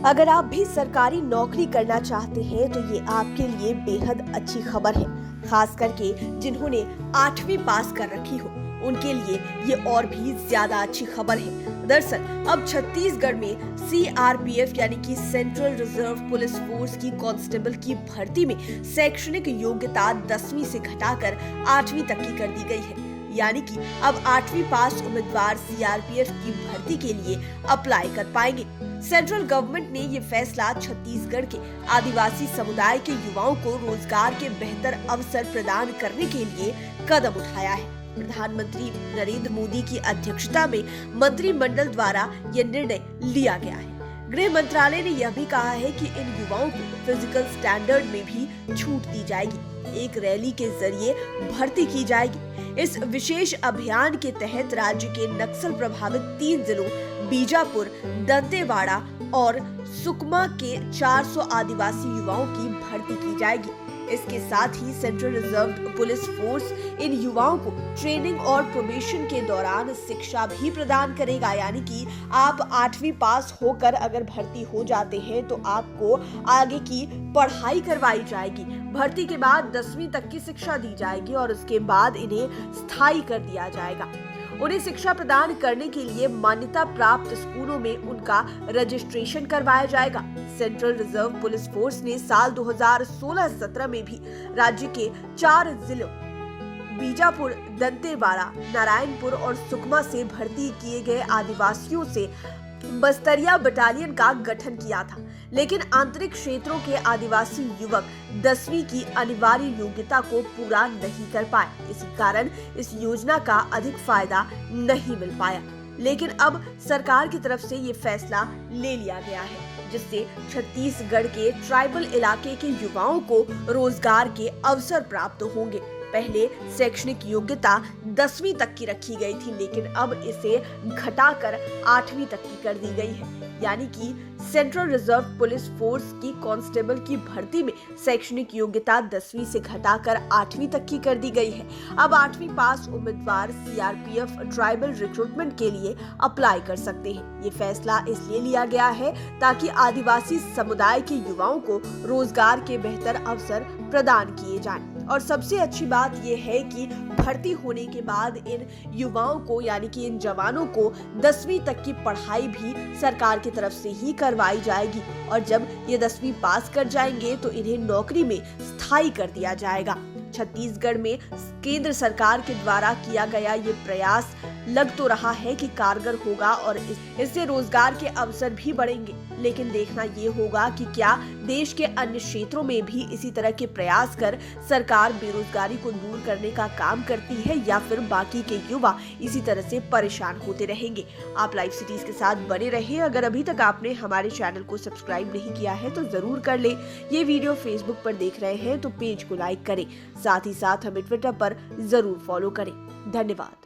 अगर आप भी सरकारी नौकरी करना चाहते हैं तो ये आपके लिए बेहद अच्छी खबर है। खास करके जिन्होंने 8वीं पास कर रखी हो उनके लिए ये और भी ज्यादा अच्छी खबर है। दरअसल अब छत्तीसगढ़ में CRPF यानी कि सेंट्रल रिजर्व पुलिस फोर्स की कांस्टेबल की भर्ती में शैक्षणिक योग्यता 10वीं से घटाकर 8वीं तक की कर दी गई है। यानी कि अब 8वीं पास उम्मीदवार CRPF की भर्ती के लिए अप्लाई कर पाएंगे। सेंट्रल गवर्नमेंट ने ये फैसला छत्तीसगढ़ के आदिवासी समुदाय के युवाओं को रोजगार के बेहतर अवसर प्रदान करने के लिए कदम उठाया है। प्रधानमंत्री नरेंद्र मोदी की अध्यक्षता में मंत्रिमंडल द्वारा ये निर्णय लिया गया है। गृह मंत्रालय ने यह भी कहा है कि इन युवाओं को फिजिकल स्टैंडर्ड में भी छूट दी जाएगी। एक रैली के जरिए भर्ती की जाएगी। इस विशेष अभियान के तहत राज्य के नक्सल प्रभावित 3 जिलों बीजापुर, दंतेवाड़ा और सुकमा के 400 आदिवासी युवाओं की भर्ती की जाएगी। इसके साथ ही सेंट्रल रिजर्व पुलिस फोर्स इन युवाओं को ट्रेनिंग और प्रोबेशन के दौरान शिक्षा भी प्रदान करेगा। यानी कि आप 8वीं पास होकर अगर भर्ती हो जाते हैं तो आपको आगे की पढ़ाई करवाई जाएगी। भर्ती के बाद 10वीं तक की शिक्षा दी जाएगी और उसके बाद इन्हें स्थायी कर दिया जाएगा। उन्हें शिक्षा प्रदान करने के लिए मान्यता प्राप्त स्कूलों में उनका रजिस्ट्रेशन करवाया जाएगा। सेंट्रल रिजर्व पुलिस फोर्स ने साल 2016-17 में भी राज्य के 4 जिलों बीजापुर, दंतेवाड़ा, नारायणपुर और सुकमा से भर्ती किए गए आदिवासियों से बस्तरिया बटालियन का गठन किया था, लेकिन आंतरिक क्षेत्रों के आदिवासी युवक 10वीं की अनिवार्य योग्यता को पूरा नहीं कर पाए। इसी कारण इस योजना का अधिक फायदा नहीं मिल पाया। लेकिन अब सरकार की तरफ से ये फैसला ले लिया गया है, जिससे छत्तीसगढ़ के ट्राइबल इलाके के युवाओं को रोजगार के अवसर प्राप्त होंगे। पहले शैक्षणिक योग्यता 10वीं तक की रखी गई थी, लेकिन अब इसे घटाकर 8वीं तक की कर दी गई है। यानी कि सेंट्रल रिजर्व पुलिस फोर्स की कांस्टेबल की भर्ती में शैक्षणिक योग्यता 10वीं से घटाकर 8वीं तक की कर दी गई है। अब 8वीं पास उम्मीदवार CRPF ट्राइबल रिक्रूटमेंट के लिए अप्लाई कर सकते हैं। ये फैसला इसलिए लिया गया है ताकि आदिवासी समुदाय के युवाओं को रोजगार के बेहतर अवसर प्रदान किए जाएं। और सबसे अच्छी बात यह है कि भर्ती होने के बाद इन युवाओं को यानी कि इन जवानों को 10वीं तक की पढ़ाई भी सरकार की तरफ से ही करवाई जाएगी और जब ये 10वीं पास कर जाएंगे तो इन्हें नौकरी में स्थायी कर दिया जाएगा। छत्तीसगढ़ में केंद्र सरकार के द्वारा किया गया ये प्रयास लग तो रहा है कि कारगर होगा और इससे रोजगार के अवसर भी बढ़ेंगे। लेकिन देखना ये होगा कि क्या देश के अन्य क्षेत्रों में भी इसी तरह के प्रयास कर सरकार बेरोजगारी को दूर करने का काम करती है या फिर बाकी के युवा इसी तरह से परेशान होते रहेंगे। आप लाइव सिटीज के साथ बने रहें। अगर अभी तक आपने हमारे चैनल को सब्सक्राइब नहीं किया है तो जरूर कर ले। ये वीडियो फेसबुक पर देख रहे हैं तो पेज को लाइक करें, साथ ही साथ हमें ट्विटर पर जरूर फॉलो करें। धन्यवाद।